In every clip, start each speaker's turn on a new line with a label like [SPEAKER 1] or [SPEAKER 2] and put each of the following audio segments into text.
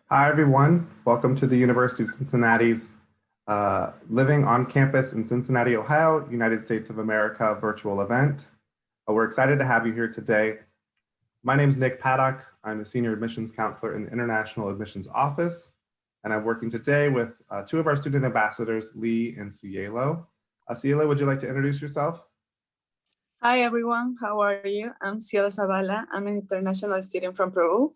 [SPEAKER 1] Hi, everyone. Welcome to the University of Cincinnati's Living on Campus in Cincinnati, Ohio, United States of America virtual event. We're excited to have you here today. My name is Nick Paddock. I'm a senior admissions counselor in the International Admissions Office, and I'm working today with two of our student ambassadors, Lee and Cielo. Cielo, would you like to introduce yourself?
[SPEAKER 2] Hi everyone, how are you? I'm Cielo Zavala. I'm an international student from Peru.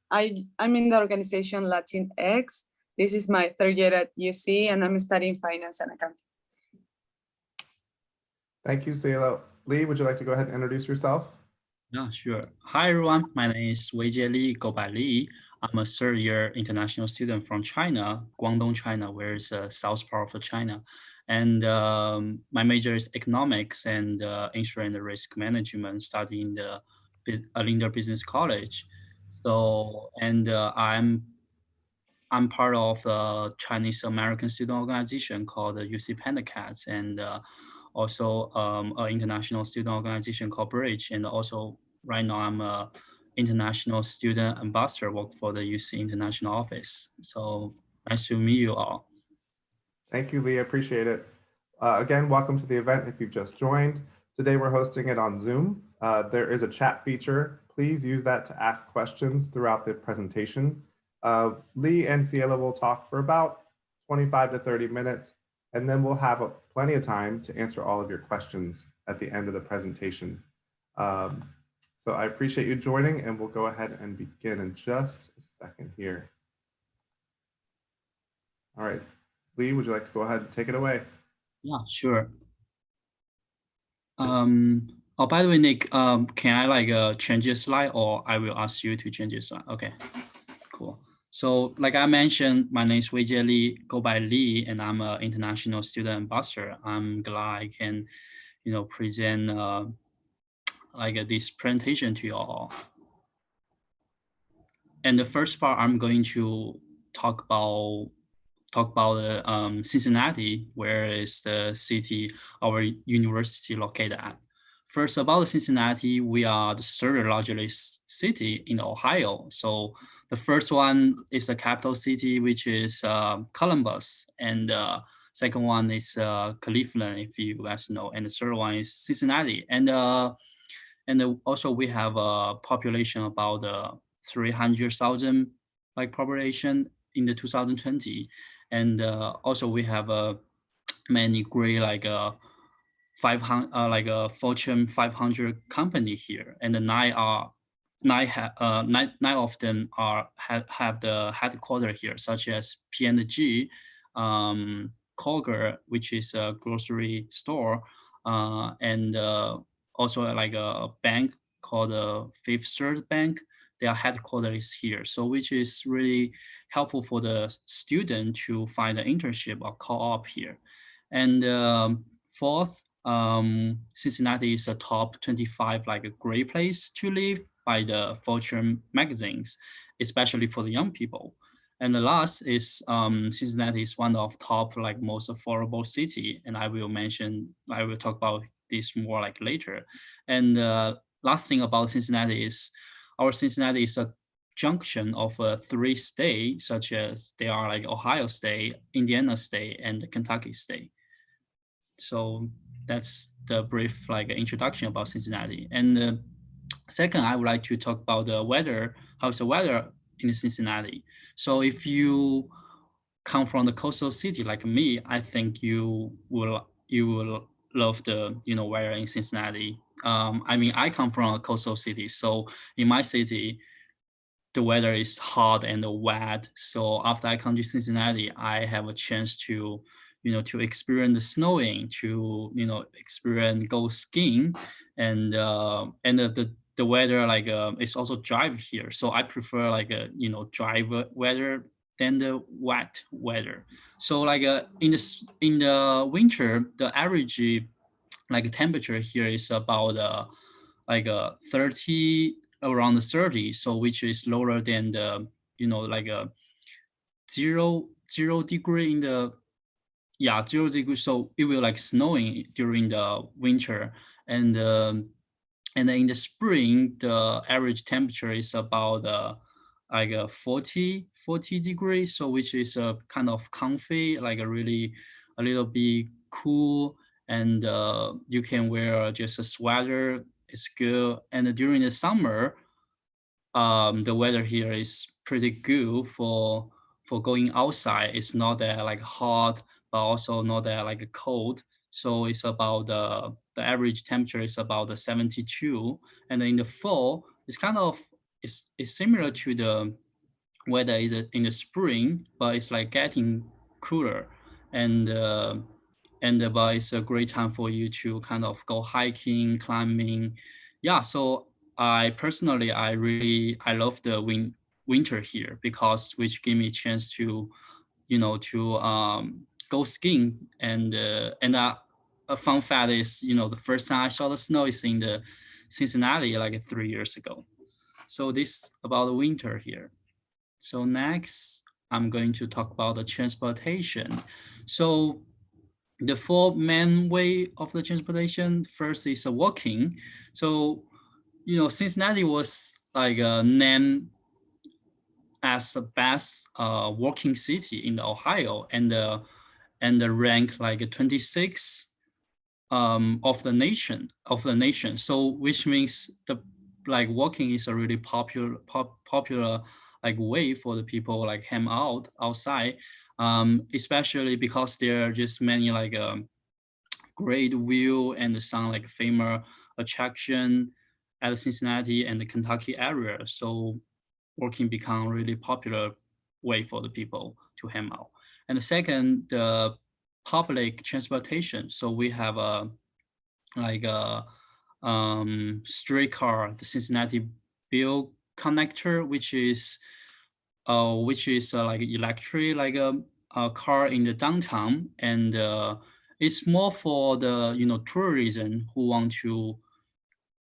[SPEAKER 2] I'm in the organization Latinx. This is my third year at UC and I'm studying finance and accounting.
[SPEAKER 1] Thank you, Cielo. Lee, would you like to go ahead and introduce yourself?
[SPEAKER 3] Yeah, sure. Hi, everyone. My name is Weijie Li, go by Li. I'm a third-year international student from China, Guangdong, China, where is the south part of China. And my major is economics and insurance and risk management, studying the Linder Business College. So, and I'm part of a Chinese American student organization called the UC PandaCats, and also an international student organization called Bridge. And also right now I'm a international student ambassador, work for the UC International Office. So nice to meet you all.
[SPEAKER 1] Thank you, Lee. I appreciate it. Again, welcome to the event if you've just joined. Today we're hosting it on Zoom. There is a chat feature. Please use that to ask questions throughout the presentation. Lee and Cielo will talk for about 25 to 30 minutes, and then we'll have plenty of time to answer all of your questions at the end of the presentation. So I appreciate you joining, and we'll go ahead and begin in just a second here. All right, Lee, would you like to go ahead and take it away?
[SPEAKER 3] Yeah, sure. Oh, by the way, Nick, can I change your slide, or I will ask you to change your slide? Okay, cool. So like I mentioned, my name is Weijie Li, go by Li, and I'm an international student ambassador. I'm glad I can, present this presentation to you all. And the first part, I'm going to talk about Cincinnati, where is the city our university located at. First, about Cincinnati, we are the third largest city in Ohio. So the first one is the capital city, which is Columbus, and second one is Cleveland, if you guys know, and the third one is Cincinnati. And also we have a population about 300,000 population in the 2020, and also we have many great 500 Fortune 500 company here, and the nine of them have the headquarters here, such as P&G, Kroger, which is a grocery store, and also like a bank called Fifth Third Bank. Their headquarters is here, so which is really helpful for the student to find an internship or co-op here. And fourth, Cincinnati is a top 25 a great place to live by the Fortune magazines, especially for the young people. And the last is Cincinnati is one of top most affordable city, and I will talk about this more later. And last thing about Cincinnati is our Cincinnati is a junction of three states, such as they are Ohio State, Indiana State, and Kentucky State. So that's the brief introduction about Cincinnati. And second, I would like to talk about the weather. How's the weather in Cincinnati? So if you come from the coastal city like me, I think you will love the weather in Cincinnati. I mean, I come from a coastal city, so in my city, the weather is hot and wet. So after I come to Cincinnati, I have a chance to to experience the snowing, to experience go skiing, and the weather it's also dry here. So I prefer dry weather than the wet weather. So in the winter, the average temperature here is about 30, around 30, so which is lower than the zero degree in the 0 degree. So it will snowing during the winter, and then in the spring the average temperature is about like a 40 degrees, so which is a kind of comfy, like a really a little bit cool, and you can wear just a sweater. It's good. And during the summer, the weather here is pretty good for going outside. It's not that like hot, but also not that like cold. So it's about the average temperature is about the 72, and in the fall it's kind of it's similar to the weather in the spring, but it's like getting cooler, and but it's a great time for you to kind of go hiking, climbing. Yeah, so I personally I love the winter here because which give me a chance to to go skiing, and a fun fact is the first time I saw the snow is in the Cincinnati like 3 years ago. So this about the winter here. So next, I'm going to talk about the transportation. So the four main way of the transportation, first is walking. So, Cincinnati was like named as the best walking city in Ohio, and rank like 26 of the nation. So which means the like walking is a really popular like way for the people like hang out outside, especially because there are just many like great view and some like famous attraction at the Cincinnati and the Kentucky area. So walking become really popular way for the people to hang out. And the second, the public transportation. So we have a like a streetcar, the Cincinnati Bill Connector, which is like electric, like a car in the downtown, and it's more for the tourism who want to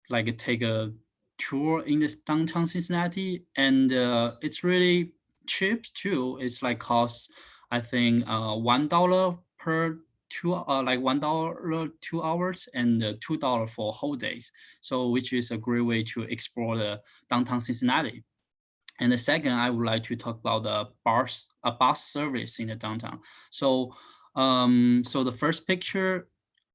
[SPEAKER 3] like take a tour in this downtown Cincinnati, and it's really cheap too. It's like costs I think $1 per like $1 2 hours, and $2 for whole days. So which is a great way to explore the downtown Cincinnati. And the second, I would like to talk about the bus service in the downtown. So, so the first picture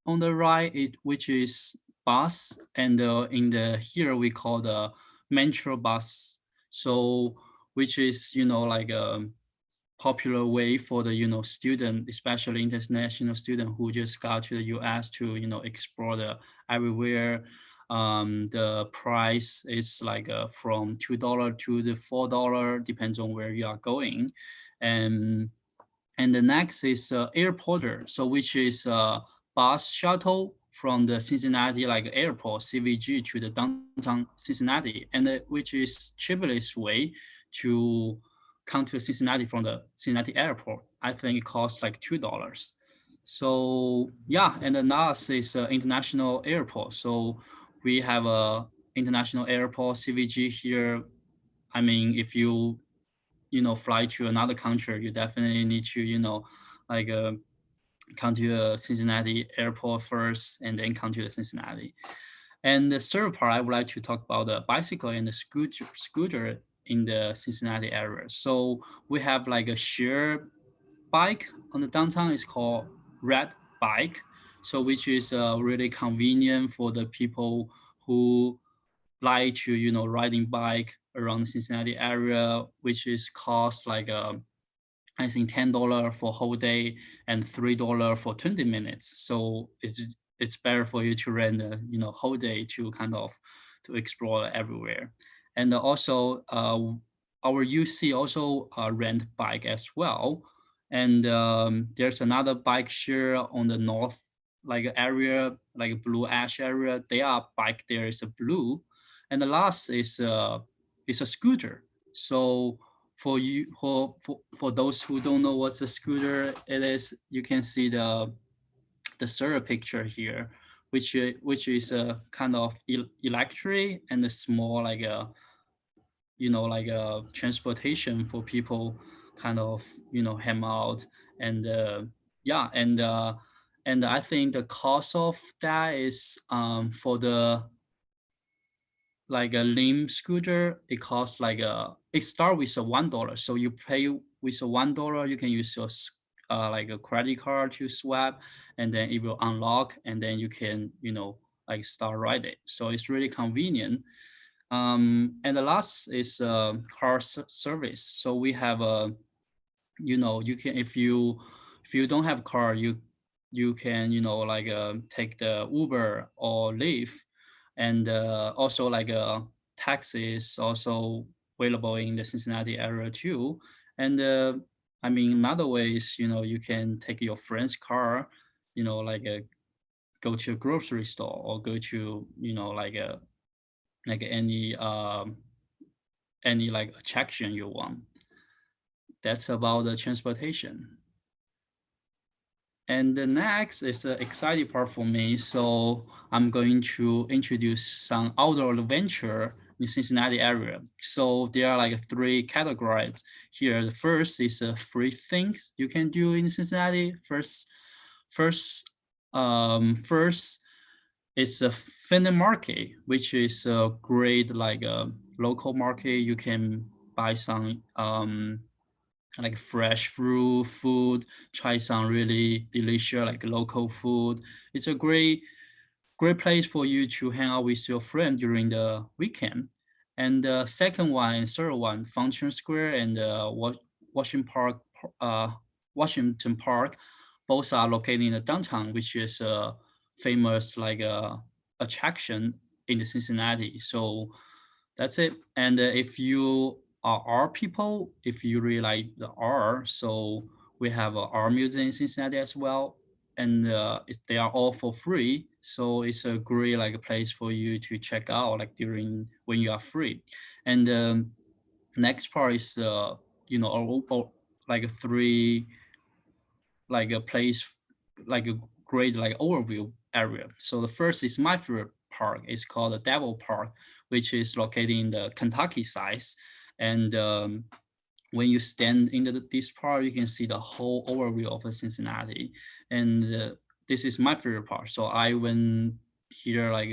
[SPEAKER 3] on the right is which is bus, and in the here we call the metro bus. So, which is like a popular way for the student, especially international student who just got to the U.S. to explore the everywhere. The price is like from $2 to the $4, depends on where you are going, and the next is airporter, so which is bus shuttle from the Cincinnati like airport CVG to the downtown Cincinnati, and which is cheapest way to come to Cincinnati from the Cincinnati airport. I think it costs like $2. So yeah, and the last is international airport. So we have a international airport CVG here. I mean, if you fly to another country, you definitely need to like come to the Cincinnati airport first, and then come to the Cincinnati. And the third part, I would like to talk about the bicycle and the scooter in the Cincinnati area. So we have like a shared bike on the downtown. It's called Red Bike. So which is really convenient for the people who like to riding bike around the Cincinnati area, which is cost like I think $10 for whole day and $3 for 20 minutes. So it's better for you to rent a whole day to kind of to explore everywhere. And also our UC also rent bike as well. And there's another bike share on the north like area, like Blue Ash area. They are bike there is a blue, and the last is a scooter. So for you for those who don't know what's a scooter it is, you can see the third picture here, which is a kind of electric and a small like a like a transportation for people kind of hang out, and yeah, and I think the cost of that is for the like a limb scooter, it costs like it start with a $1. So you pay with a $1, you can use your like a credit card to swipe, and then it will unlock, and then you can, like start riding. So it's really convenient. And the last is car service. So we have a, you can, if you don't have a car, you can, like take the Uber or Lyft, and also like taxis also available in the Cincinnati area too. And I mean, another way is, you can take your friend's car, like go to a grocery store, or go to, like any like attraction you want. That's about the transportation. And the next is an exciting part for me. So I'm going to introduce some outdoor adventure in Cincinnati area. So there are like 3 categories here. The first is free things you can do in Cincinnati. First, it's a Finland market, which is a great like a local market. You can buy some like fresh fruit, food, try some really delicious like local food. It's a great place for you to hang out with your friend during the weekend. And the second one and third one, Function Square and Washington Park, uh, Washington Park, both are located in the downtown, which is a famous like attraction in the Cincinnati. So that's it. And if you are art people, if you really like the art, so we have an art museum in Cincinnati as well, and they are all for free. So it's a great like a place for you to check out like during when you are free. And next part is like a 3 like a place, like a great like overview area. So the first is my favorite park. It's called the Devil Park, which is located in the Kentucky side. And when you stand in this park, you can see the whole overview of Cincinnati. And this is my favorite part. So I went here like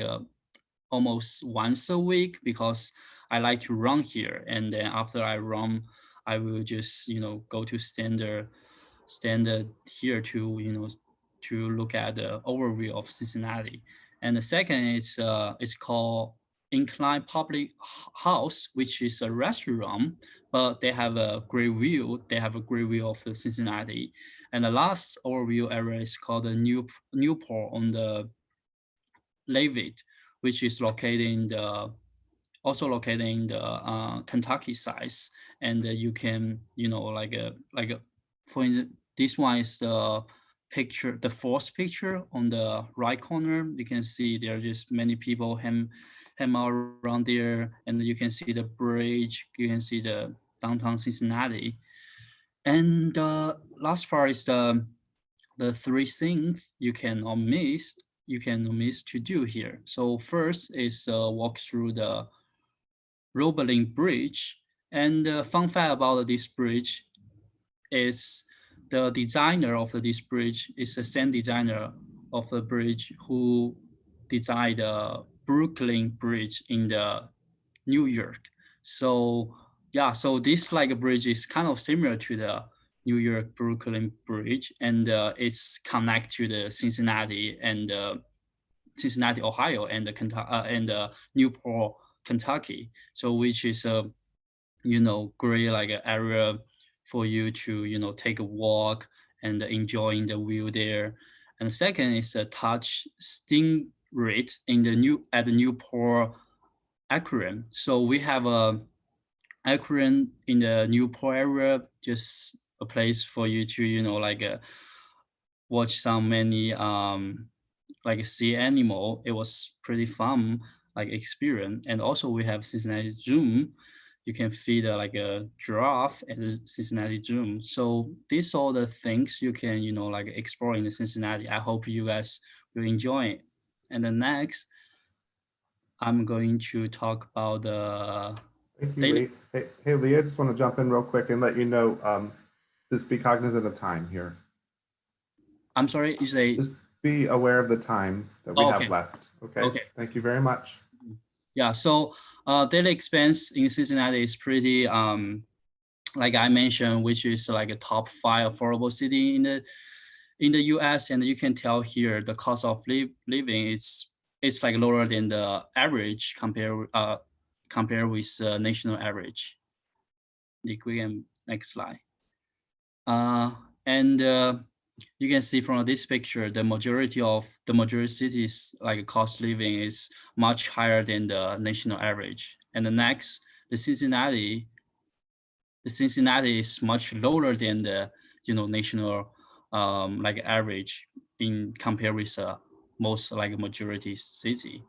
[SPEAKER 3] almost once a week because I like to run here. And then after I run, I will just go to standard here to to look at the overview of Cincinnati. And the second is it's called Incline Public House, which is a restaurant, but they have a great view. They have a great view of the Cincinnati. And the last overview area is called the Newport on the Leavitt, which is located in the also located in the Kentucky side. And you can, for instance, this one is the picture, the fourth picture on the right corner. You can see there are just many people hang out around there, and you can see the bridge. You can see the downtown Cincinnati. And the last part is the 3 things you can miss to do here. So first is walk through the Roebling Bridge. And the fun fact about this bridge is the designer of this bridge is the same designer of the bridge who designed the Brooklyn Bridge in the New York. So yeah, so this like a bridge is kind of similar to the New York Brooklyn Bridge, and it's connect to the Cincinnati and Cincinnati, Ohio, and the Newport, Kentucky. So which is a great like area for you to take a walk and enjoying the view there. And the second is a touch stingray in the Newport aquarium. So we have a aquarium in the Newport area, just a place for you to watch some many like sea animal. It was pretty fun like experience. And also we have Cincinnati Zoo. You can feed like a giraffe at the Cincinnati Zoo. So these are the things you can like explore in the Cincinnati. I hope you guys will enjoy it. And the next, I'm going to talk about the
[SPEAKER 1] Thank you,
[SPEAKER 3] daily.
[SPEAKER 1] Lee. Hey, Lee, I just want to jump in real quick and let you know, just be cognizant of time here.
[SPEAKER 3] I'm sorry,
[SPEAKER 1] Just be aware of the time that we
[SPEAKER 3] Oh,
[SPEAKER 1] have
[SPEAKER 3] okay.
[SPEAKER 1] left. Okay.
[SPEAKER 3] Okay.
[SPEAKER 1] Thank you very much.
[SPEAKER 3] Yeah, so daily expense in Cincinnati is pretty, like I mentioned, which is like a top 5 affordable city in the US. And you can tell here the cost of living it's like lower than the average compare with national average. Next slide. And you can see from this picture, the majority cities like cost living is much higher than the national average. And the next, the Cincinnati is much lower than the national like average in compare with most like majority city.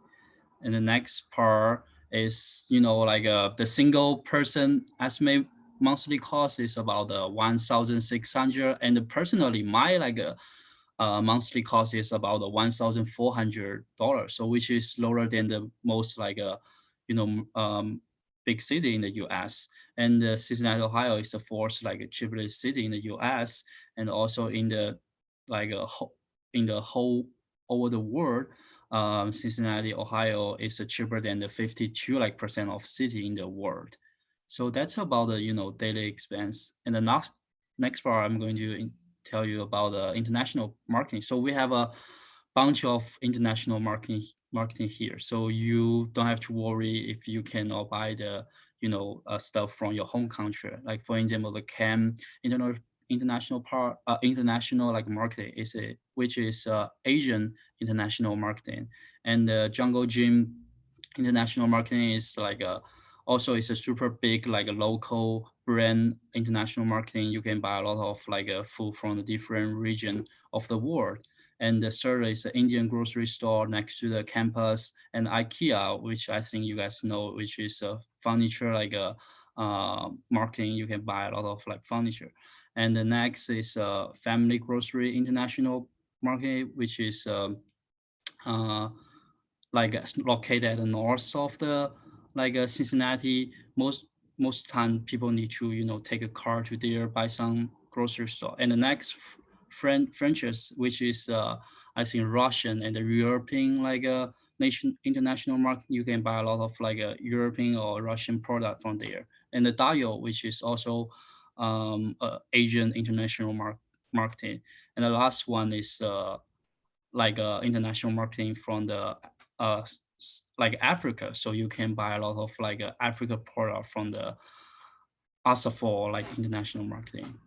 [SPEAKER 3] And the next part is like the single person estimate monthly cost is about 1,600, and personally my like monthly cost is about $1,400, so which is lower than the most like you know big city in the US. And Cincinnati, Ohio is the fourth like cheapest city in the US, and also in the like in the whole over the world. Cincinnati, Ohio is cheaper than the 52 like percent of city in the world. So that's about the daily expense. And the next part I'm going to tell you about international marketing. So we have a bunch of international marketing here. So you don't have to worry if you cannot buy the stuff from your home country. Like for example, the CAM international like marketing is which is Asian international marketing, and the Jungle Gym international marketing is like also it's a super big like a local brand international marketing. You can buy a lot of like food from the different region of the world. And the third is the Indian grocery store next to the campus, and IKEA, which I think you guys know, which is a furniture like a marketing. You can buy a lot of like furniture. And the next is Family Grocery International Market, which is uh, like located at the north of the like Cincinnati. Most time people need to take a car to there buy some grocery store. And the next franchise, which is I think Russian and the European like nation international market, you can buy a lot of like European or Russian product from there. And the Dio, which is also Asian international marketing. And the last one is like international marketing from the like Africa. So you can buy a lot of like Africa product from the also for like international marketing.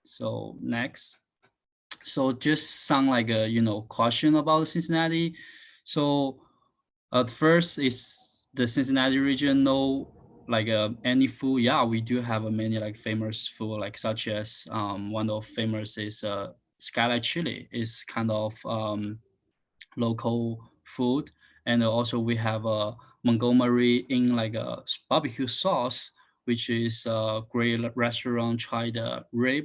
[SPEAKER 3] So next, so just some like a question about Cincinnati. So at first is the Cincinnati region know like any food? Yeah, we do have many like famous food, like such as one of famous is skylight chili is kind of local food. And also we have a Montgomery in like a barbecue sauce, which is a great restaurant, try the rib.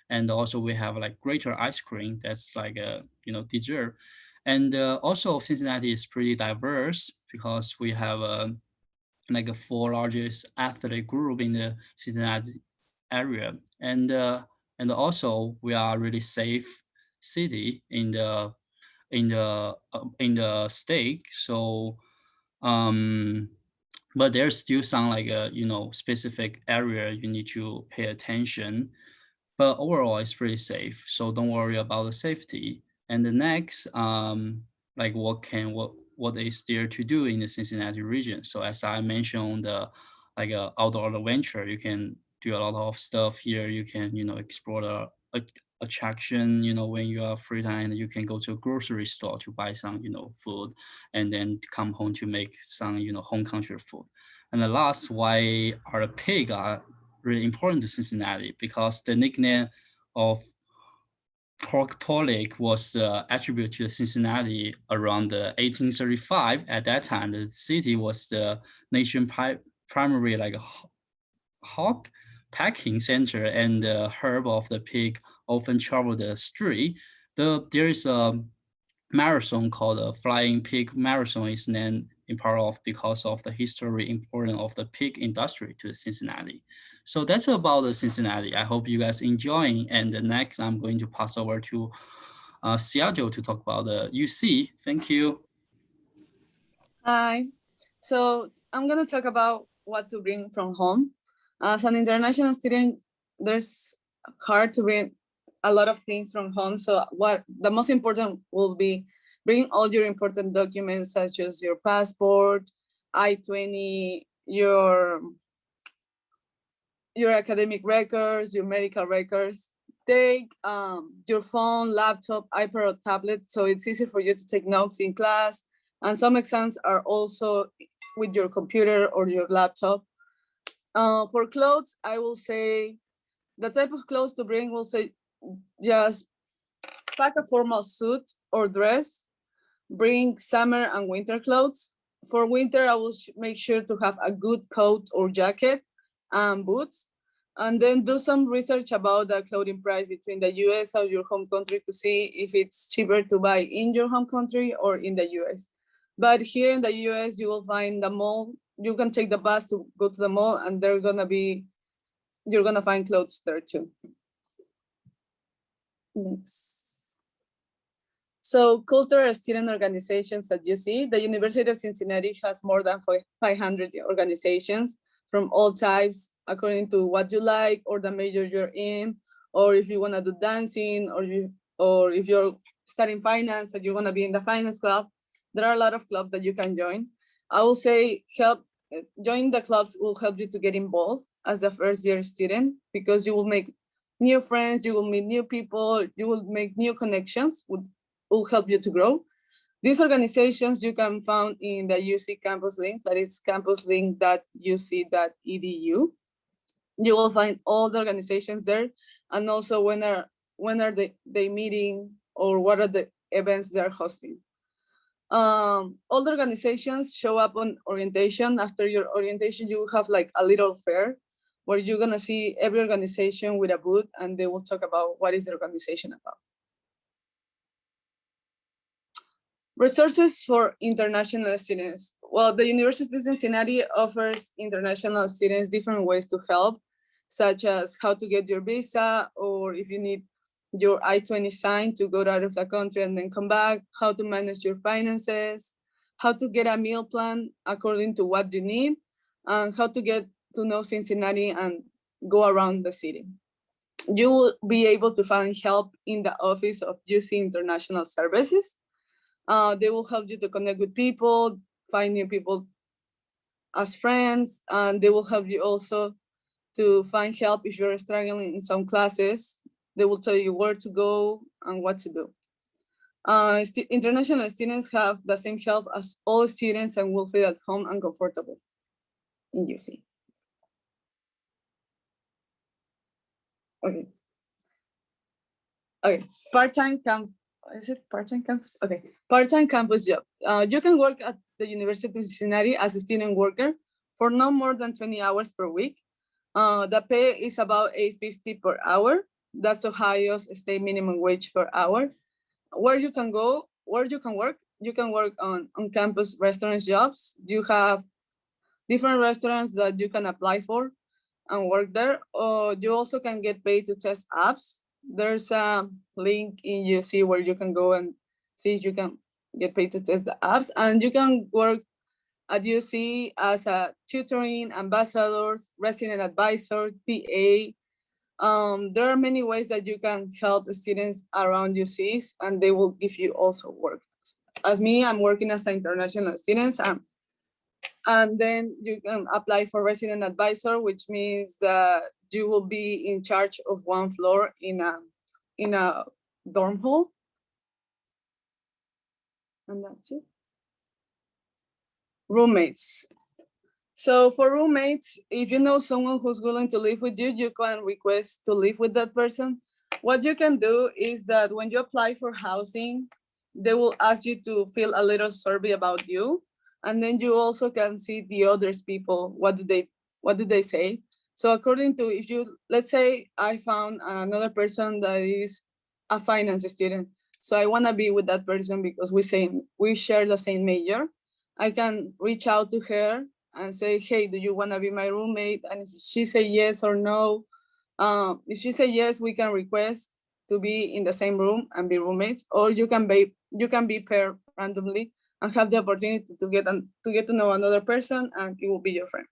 [SPEAKER 3] And also we have like greater ice cream, that's like a dessert. And also Cincinnati is pretty diverse because we have like a 4 largest athletic group in the Cincinnati area. And also we are really safe city in the state. So but there's still some like a specific area you need to pay attention, but overall it's pretty safe, so don't worry about the safety. And the next like what is there to do in the Cincinnati region? So as I mentioned on the like outdoor adventure, you can do a lot of stuff here. You can explore the attraction when you are free time. You can go to a grocery store to buy some food, and then come home to make some home country food. And the last, why are the pig are really important to Cincinnati? Because the nickname of pork pollock was attributed to Cincinnati around 1835. At that time, the city was the nation primary like hog packing center, and the herb of the pig often travel the street. There is a marathon called the Flying Pig Marathon, is named in part of because of the history important of the pig industry to Cincinnati. So that's about the Cincinnati. I hope you guys enjoying. And next, I'm going to pass over to Seattle to talk about the UC. Thank you.
[SPEAKER 2] Hi, So I'm gonna talk about what to bring from home. As an international student, there's hard to bring a lot of things from home. So what the most important will be bring all your important documents such as your passport, I-20, your academic records, your medical records. Take your phone, laptop, iPad, or tablet, so it's easy for you to take notes in class. And some exams are also with your computer or your laptop. For clothes, I will say the type of clothes to bring will say just pack a formal suit or dress, bring summer and winter clothes. For winter, I will make sure to have a good coat or jacket and boots, and then do some research about the clothing price between the US or your home country to see if it's cheaper to buy in your home country or in the US. But here in the US, you will find the mall. You can take the bus to go to the mall, and you're gonna find clothes there too. Next. So cultural student organizations that you see, the University of Cincinnati has more than 500 organizations from all types, according to what you like or the major you're in, or if you want to do dancing, or if you're studying finance and you want to be in the finance club. There are a lot of clubs that you can join. I will say join the clubs will help you to get involved as a first year student, because you will make new friends, you will meet new people, you will make new connections, will help you to grow. These organizations you can find in the UC campus links, that is campuslink.uc.edu. You will find all the organizations there, and also when are they meeting, or what are the events they're hosting. All the organizations show up on orientation. After your orientation, you have like a little fair where you're gonna see every organization with a booth, and they will talk about what is the organization about. Resources for international students. Well, the University of Cincinnati offers international students different ways to help, such as how to get your visa, or if you need your I-20 signed to go out of the country and then come back, how to manage your finances, how to get a meal plan according to what you need, and how to get to know Cincinnati and go around the city. You will be able to find help in the Office of UC International Services. They will help you to connect with people, find new people as friends, and they will help you also to find help if you're struggling in some classes. They will tell you where to go and what to do. International students have the same help as all students and will feel at home and comfortable in UC. Okay. Okay, part-time camp. Is it part-time campus? Okay, part-time campus job. You can work at the University of Cincinnati as a student worker for no more than 20 hours per week. The pay is about $8.50 per hour. That's Ohio's state minimum wage per hour. Where you can work on campus restaurant jobs. You have different restaurants that you can apply for and work there. Or you also can get paid to test apps. There's a link in UC where you can go and see if you can get paid to test the apps, and you can work at UC as a tutoring, ambassadors, resident advisor, TA. There are many ways that you can help students around UCs, and they will give you also work. As me, I'm working as an international student, and then you can apply for resident advisor, which means that you will be in charge of one floor in a dorm hall. And that's it. Roommates. So for roommates, if you know someone who's willing to live with you, you can request to live with that person. What you can do is that when you apply for housing, they will ask you to fill a little survey about you. And then you also can see the others people, what do they say? So according to, if you, let's say I found another person that is a finance student. So I wanna be with that person because we share the same major. I can reach out to her and say, hey, do you wanna be my roommate? And if she say yes or no, if she say yes, we can request to be in the same room and be roommates, or you can be paired randomly and have the opportunity to get to know another person, and it will be your friend.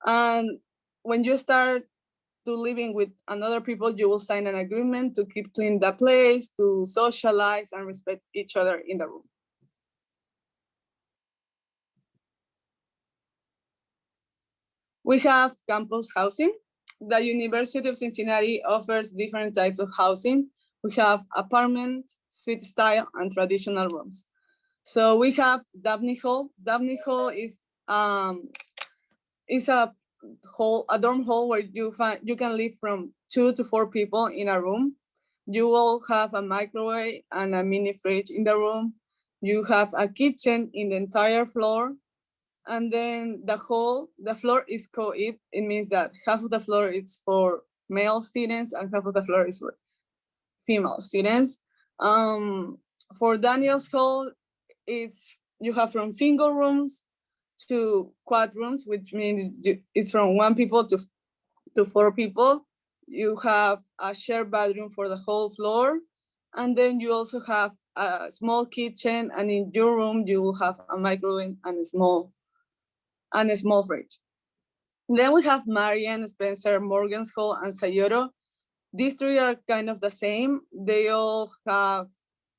[SPEAKER 2] And when you start to living with another people, you will sign an agreement to keep clean the place, to socialize and respect each other in the room. We have campus housing. The University of Cincinnati offers different types of housing. We have apartment, suite style, and traditional rooms. So we have Dabney Hall. Dabney Hall is a dorm hall where you can live from 2 to 4 people in a room. You will have a microwave and a mini fridge in the room. You have a kitchen in the entire floor. And then the floor is co-ed. It means that half of the floor is for male students and half of the floor is for female students. For Daniel's Hall, you have from single rooms to quad rooms, which means it's from 1 people to 4 people. You have a shared bathroom for the whole floor. And then you also have a small kitchen, and in your room, you will have a microwave and a small fridge. Then we have Marian, Spencer, Morgan's Hall, and Sayoro. These 3 are kind of the same. They all have,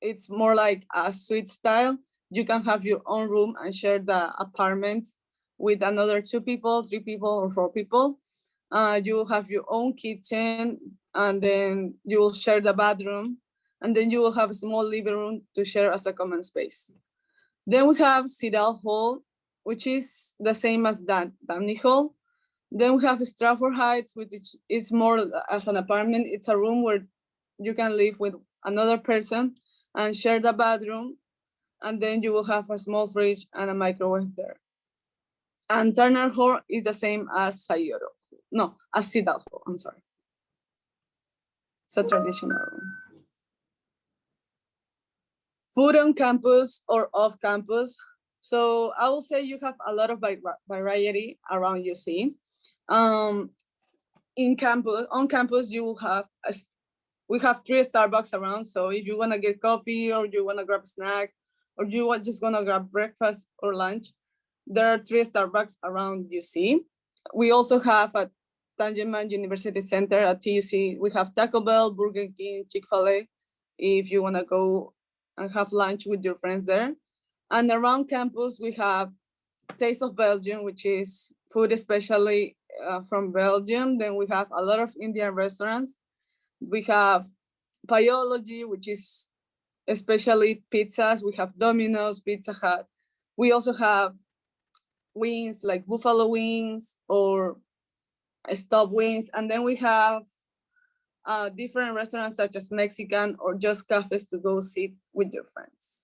[SPEAKER 2] it's more like a suite style. You can have your own room and share the apartment with another 2 people, 3 people, or 4 people. You will have your own kitchen, and then you will share the bathroom, and then you will have a small living room to share as a common space. Then we have Sidal Hall, which is the same as Damney Hall. Then we have Stratford Heights, which is more as an apartment. It's a room where you can live with another person and share the bathroom, and then you will have a small fridge and a microwave there. And Turner Hall is the same as Sayoro. No, as Sidal Hall, I'm sorry. It's a traditional room. Food on campus or off campus. So I will say you have a lot of variety around UC. On campus, you will have we have 3 Starbucks around. So if you want to get coffee, or you want to grab a snack, or you are just gonna grab breakfast or lunch, there are 3 Starbucks around UC. We also have at Tangeman University Center at TUC, we have Taco Bell, Burger King, Chick-fil-A, if you want to go and have lunch with your friends there. And around campus, we have Taste of Belgium, which is food especially from Belgium. Then we have a lot of Indian restaurants. We have Paiology, which is especially pizzas. We have Domino's, Pizza Hut. We also have wings like buffalo wings or stop wings. And then we have different restaurants such as Mexican or just cafes to go sit with your friends.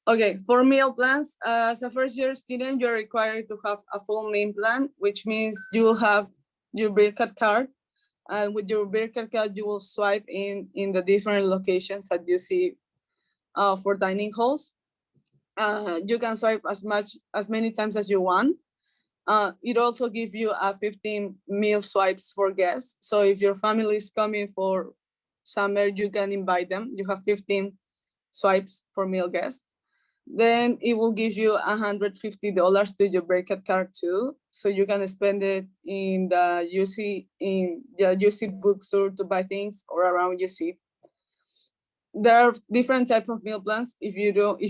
[SPEAKER 2] Okay, for meal plans, as a first-year student, you're required to have a full meal plan, which means you will have your Birkat card. And with your Birkat card, you will swipe in the different locations that you see for dining halls. You can swipe as many times as you want. It also gives you a 15 meal swipes for guests. So if your family is coming for summer, you can invite them. You have 15 swipes for meal guests. Then it will give you $150 to your Breakout card too. So you can spend it in the UC bookstore to buy things or around UC. There are different types of meal plans. If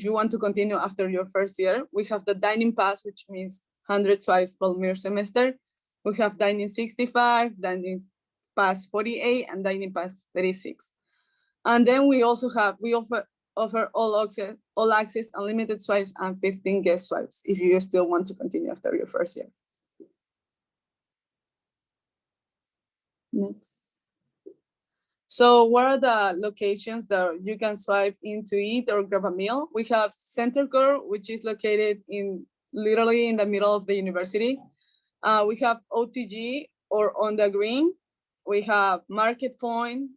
[SPEAKER 2] you want to continue after your first year, we have the dining pass, which means 100 swipes per meal semester. We have dining 65, dining pass 48, and dining pass 36. And then we offer all access unlimited swipes and 15 guest swipes if you still want to continue after your first year. Next. So what are the locations that you can swipe in to eat or grab a meal? We have Center Core, which is located literally in the middle of the university. We have OTG or On the Green. We have Market Point,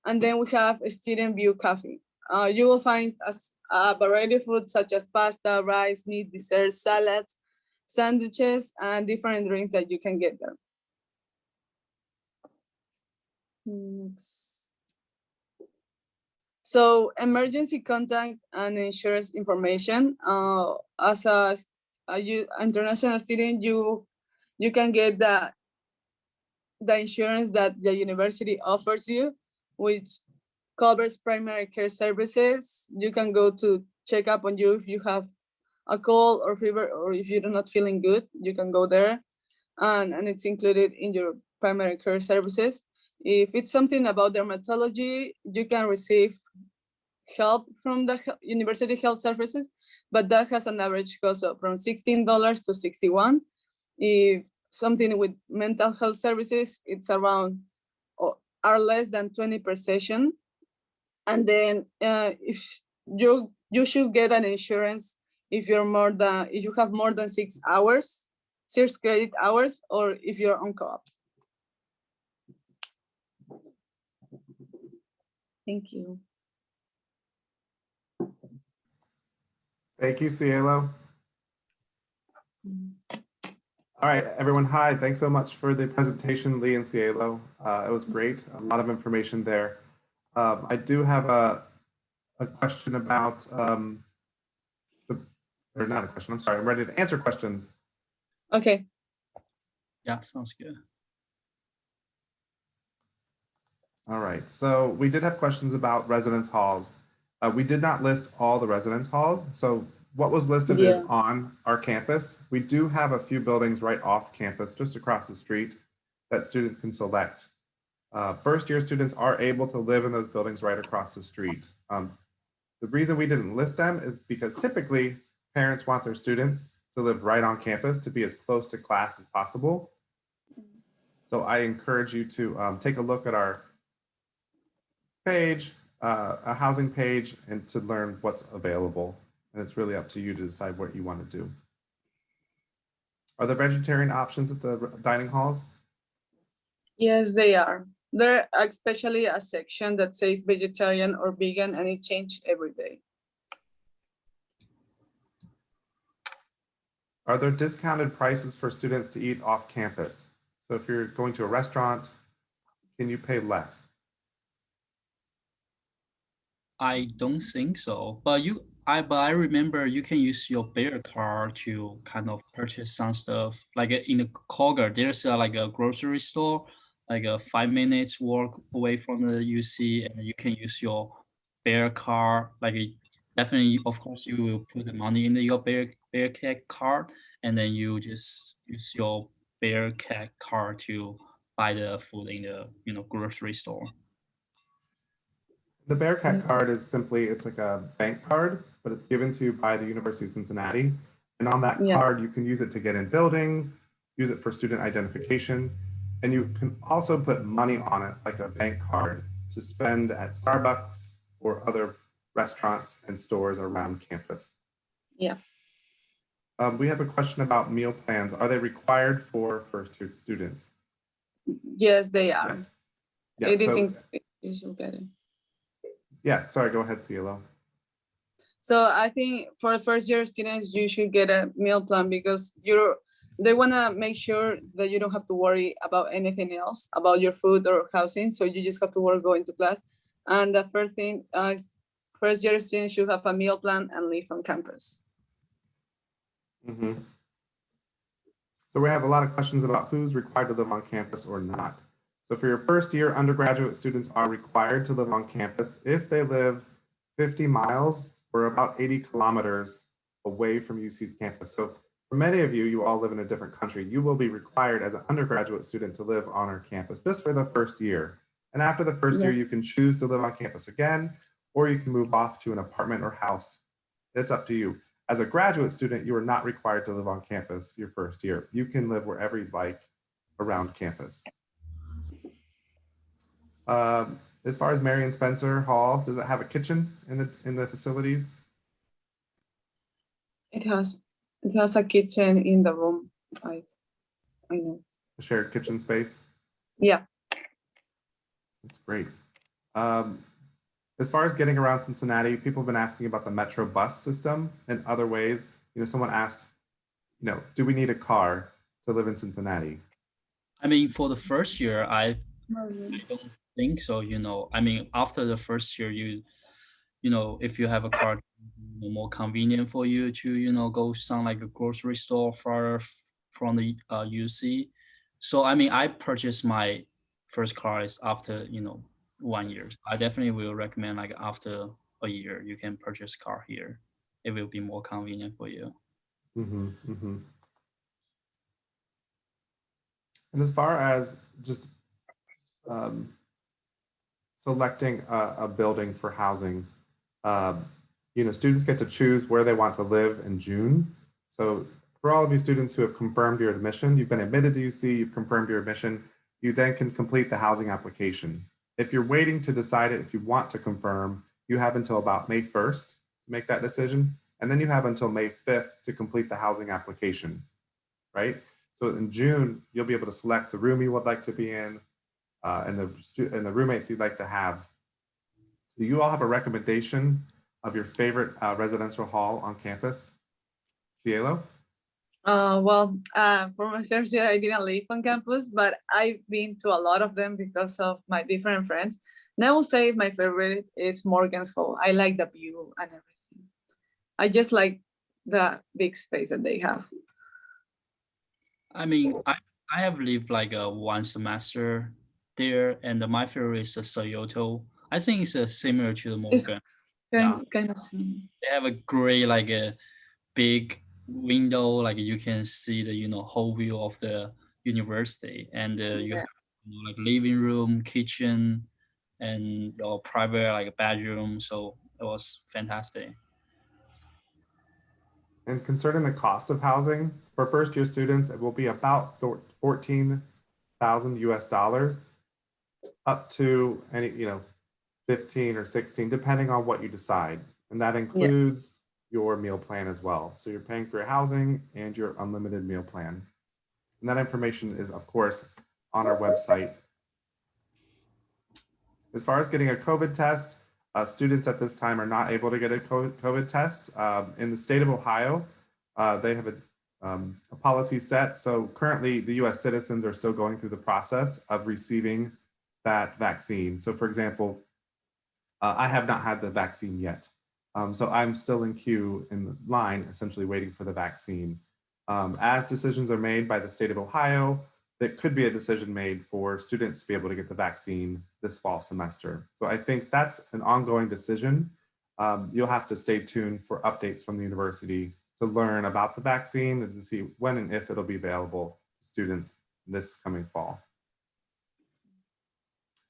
[SPEAKER 2] and then we have Student View Cafe. You will find a variety of food such as pasta, rice, meat, desserts, salads, sandwiches, and different drinks that you can get there. Next. So emergency contact and insurance information. As a international student, you can get the insurance that the university offers you, which covers primary care services. You can go to check up on you if you have a cold or fever, or if you're not feeling good, you can go there, and it's included in your primary care services. If it's something about dermatology, you can receive help from the university health services, but that has an average cost of from $16 to $61. If something with mental health services, it's around or are less than 20 per session. And then if you should get an insurance if you have more than 6 hours, 6 credit hours, or if you're on co-op. Thank you.
[SPEAKER 1] Thank you, Cielo. All right, everyone. Hi, thanks so much for the presentation, Lee and Cielo. It was great, a lot of information there. I do have a question about, or not a question, I'm sorry, I'm ready to answer questions.
[SPEAKER 2] Okay.
[SPEAKER 3] Yeah, sounds good.
[SPEAKER 1] All right, so we did have questions about residence halls. We did not list all the residence halls, so what was listed is on our campus. We do have a few buildings right off campus, just across the street, that students can select. First year students are able to live in those buildings right across the street. The reason we didn't list them is because typically parents want their students to live right on campus to be as close to class as possible. So I encourage you to take a look at our page, a housing page, and to learn what's available. And it's really up to you to decide what you want to do. Are there vegetarian options at the dining halls?
[SPEAKER 2] Yes, they are. There are especially a section that says vegetarian or vegan, and it changes every day.
[SPEAKER 1] Are there discounted prices for students to eat off campus? So if you're going to a restaurant, can you pay less?
[SPEAKER 3] I don't think so, but I remember you can use your Bear card to kind of purchase some stuff. Like in the Kroger, there's like a grocery store, like a 5 minutes walk away from the UC, and you can use your Bear card. Like definitely, of course, you will put the money in your Bear Cat card, and then you just use your Bear Cat card to buy the food in the grocery store.
[SPEAKER 1] The Bearcat card is simply, it's like a bank card, but it's given to you by the University of Cincinnati. And on that card, you can use it to get in buildings, use it for student identification, and you can also put money on it like a bank card to spend at Starbucks or other restaurants and stores around campus.
[SPEAKER 2] Yeah.
[SPEAKER 1] We have a question about meal plans. Are they required for first-year students?
[SPEAKER 2] Yes, they are.
[SPEAKER 1] Yes. Yeah,
[SPEAKER 2] it is you should get it.
[SPEAKER 1] Yeah, sorry, go ahead, Cielo.
[SPEAKER 2] So I think for first-year students, you should get a meal plan because they want to make sure that you don't have to worry about anything else, about your food or housing. So you just have to work going to class. And the first thing, first-year students should have a meal plan and live on campus.
[SPEAKER 1] Mm-hmm. So we have a lot of questions about who's required to live on campus or not. So for your first year, undergraduate students are required to live on campus if they live 50 miles or about 80 kilometers away from UC's campus. So for many of you, you all live in a different country. You will be required as an undergraduate student to live on our campus just for the first year. And after the first year, you can choose to live on campus again, or you can move off to an apartment or house. It's up to you. As a graduate student, you are not required to live on campus your first year. You can live wherever you'd like around campus. As far as Marion Spencer Hall, does it have a kitchen in the facilities?
[SPEAKER 2] It has a kitchen in the room. I know.
[SPEAKER 1] A shared kitchen space?
[SPEAKER 2] Yeah.
[SPEAKER 1] That's great. As far as getting around Cincinnati, people have been asking about the Metro bus system and other ways. Someone asked, do we need a car to live in Cincinnati?
[SPEAKER 3] I mean, for the first year, I don't think so. I mean, after the first year, if you have a car, more convenient for you to go some like a grocery store far from the UC. So I mean, I purchased my first car is after 1 year. So I definitely will recommend like after a year you can purchase car here. It will be more convenient for you.
[SPEAKER 1] Mm-hmm, mm-hmm. And as far as just um, selecting a building for housing, um, students get to choose where they want to live in June. So for all of you students who have confirmed your admission, you've been admitted to UC, you've confirmed your admission, you then can complete the housing application. If you're waiting to decide it, if you want to confirm, you have until about May 1st to make that decision. And then you have until May 5th to complete the housing application, right? So in June, you'll be able to select the room you would like to be in and the roommates you'd like to have. Do you all have a recommendation of your favorite residential hall on campus? Cielo?
[SPEAKER 2] For my first year, I didn't live on campus, but I've been to a lot of them because of my different friends. And I will say my favorite is Morgan's Hall. I like the view and everything. I just like the big space that they have.
[SPEAKER 3] I mean, I have lived like one semester there, and my favorite is the Soyoto. I think it's similar to the
[SPEAKER 2] It's
[SPEAKER 3] Morgan. Yeah,
[SPEAKER 2] kind of similar.
[SPEAKER 3] they have a great like a big window, like you can see the whole view of the university, and you
[SPEAKER 2] Yeah.
[SPEAKER 3] have like living room, kitchen, and your private like bedroom. So it was fantastic.
[SPEAKER 1] And concerning the cost of housing, for first year students, it will be about 14,000 US dollars up to 15 or 16, depending on what you decide. And that
[SPEAKER 2] Yeah.
[SPEAKER 1] includes your meal plan as well. So you're paying for your housing and your unlimited meal plan. And that information is, of course, on our website. As far as getting a COVID test, students at this time are not able to get a COVID test. In the state of Ohio, they have a policy set. So currently, the US citizens are still going through the process of receiving that vaccine. So, for example, I have not had the vaccine yet. So I'm still in queue in line, essentially waiting for the vaccine. As decisions are made by the state of Ohio, that could be a decision made for students to be able to get the vaccine this fall semester. So I think that's an ongoing decision. You'll have to stay tuned for updates from the university to learn about the vaccine and to see when and if it'll be available to students this coming fall.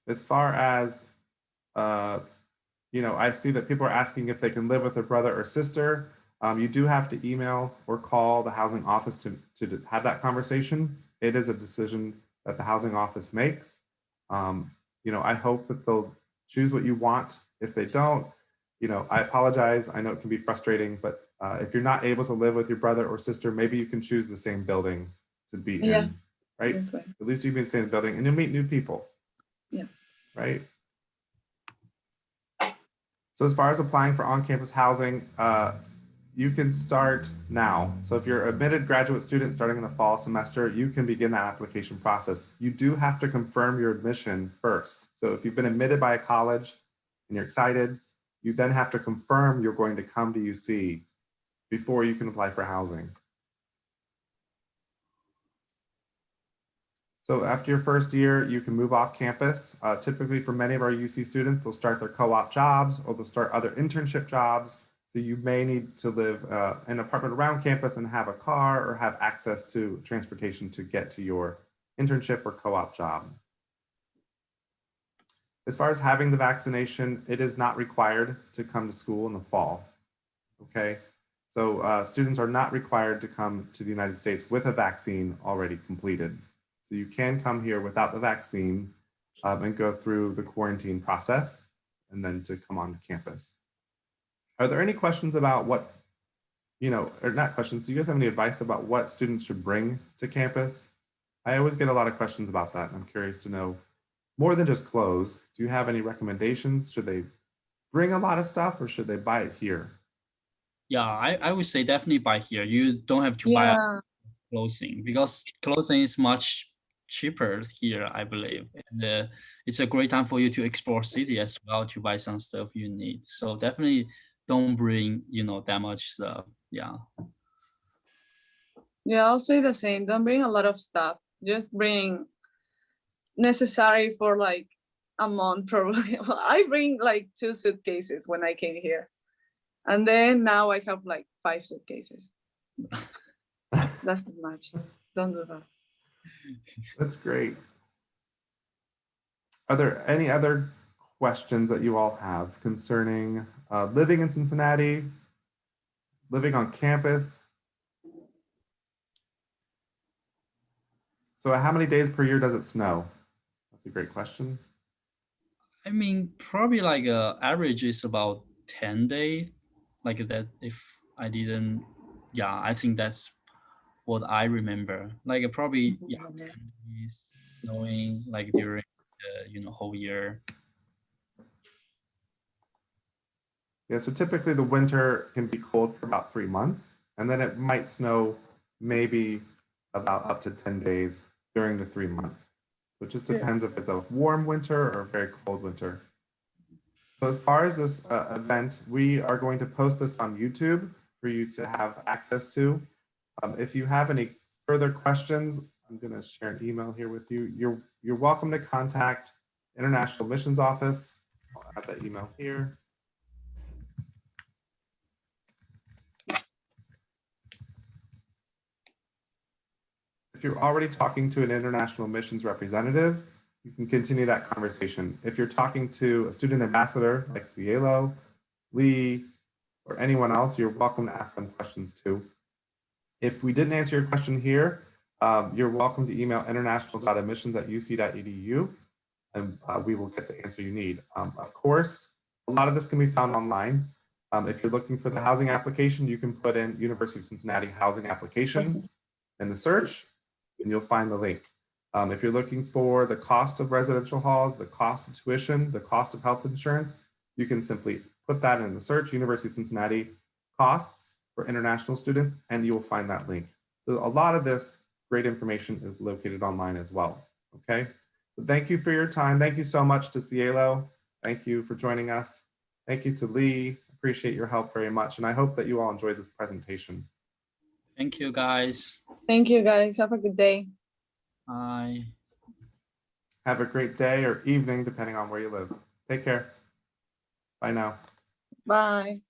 [SPEAKER 1] As far as I see that people are asking if they can live with their brother or sister. You do have to email or call the housing office to have that conversation. It is a decision that the housing office makes. I hope that they'll choose what you want. If they don't, I apologize. I know it can be frustrating, but if you're not able to live with your brother or sister, maybe you can choose the same building to be in, right? At least you can stay in the building and you'll meet new people.
[SPEAKER 2] Yeah.
[SPEAKER 1] Right? So as far as applying for on-campus housing, you can start now. So if you're an admitted graduate student starting in the fall semester, you can begin that application process. You do have to confirm your admission first. So if you've been admitted by a college and you're excited, you then have to confirm you're going to come to UC before you can apply for housing. So after your first year, you can move off campus. Typically for many of our UC students, they'll start their co-op jobs or they'll start other internship jobs. So you may need to live in an apartment around campus and have a car or have access to transportation to get to your internship or co-op job. As far as having the vaccination, it is not required to come to school in the fall, okay? So students are not required to come to the United States with a vaccine already completed. So you can come here without the vaccine and go through the quarantine process and then to come on campus. Are there any questions about what, or not questions, do you guys have any advice about what students should bring to campus? I always get a lot of questions about that. I'm curious to know more than just clothes. Do you have any recommendations? Should they bring a lot of stuff or should they buy it here?
[SPEAKER 3] Yeah, I would say definitely buy here. You don't have to buy clothing because clothing is much cheaper here, I believe. And it's a great time for you to explore city as well to buy some stuff you need. So definitely don't bring, that much stuff. Yeah.
[SPEAKER 2] Yeah, I'll say the same. Don't bring a lot of stuff. Just bring necessary for like a month probably. Well, I bring like 2 suitcases when I came here. And then now I have like 5 suitcases. That's too much. Don't do that.
[SPEAKER 1] That's great. Are there any other questions that you all have concerning living in Cincinnati, living on campus? So how many days per year does it snow? That's a great question.
[SPEAKER 3] I mean, probably like average is about 10 days, like that. If I didn't, yeah, I think that's what I remember. Like probably, yeah, 10 days snowing like during the, whole year.
[SPEAKER 1] Yeah, so typically the winter can be cold for about 3 months, and then it might snow maybe about up to 10 days during the 3 months. So it just depends if it's a warm winter or a very cold winter. So as far as this event, we are going to post this on YouTube for you to have access to. If you have any further questions, I'm going to share an email here with you. You're welcome to contact International Missions Office. I'll add that email here. If you're already talking to an international missions representative, you can continue that conversation. If you're talking to a student ambassador like Cielo, Lee, or anyone else, you're welcome to ask them questions too. If we didn't answer your question here, you're welcome to email international.admissions@uc.edu, and we will get the answer you need. Of course, a lot of this can be found online. If you're looking for the housing application, you can put in University of Cincinnati housing application in the search, and you'll find the link. If you're looking for the cost of residential halls, the cost of tuition, the cost of health insurance, you can simply put that in the search, University of Cincinnati costs for international students, and you will find that link. So a lot of this great information is located online as well, okay? So thank you for your time. Thank you so much to Cielo. Thank you for joining us. Thank you to Lee. Appreciate your help very much, and I hope that you all enjoyed this presentation.
[SPEAKER 3] Thank you, guys.
[SPEAKER 2] Thank you, guys. Have a good day.
[SPEAKER 3] Bye.
[SPEAKER 1] Have a great day or evening, depending on where you live. Take care. Bye now.
[SPEAKER 2] Bye.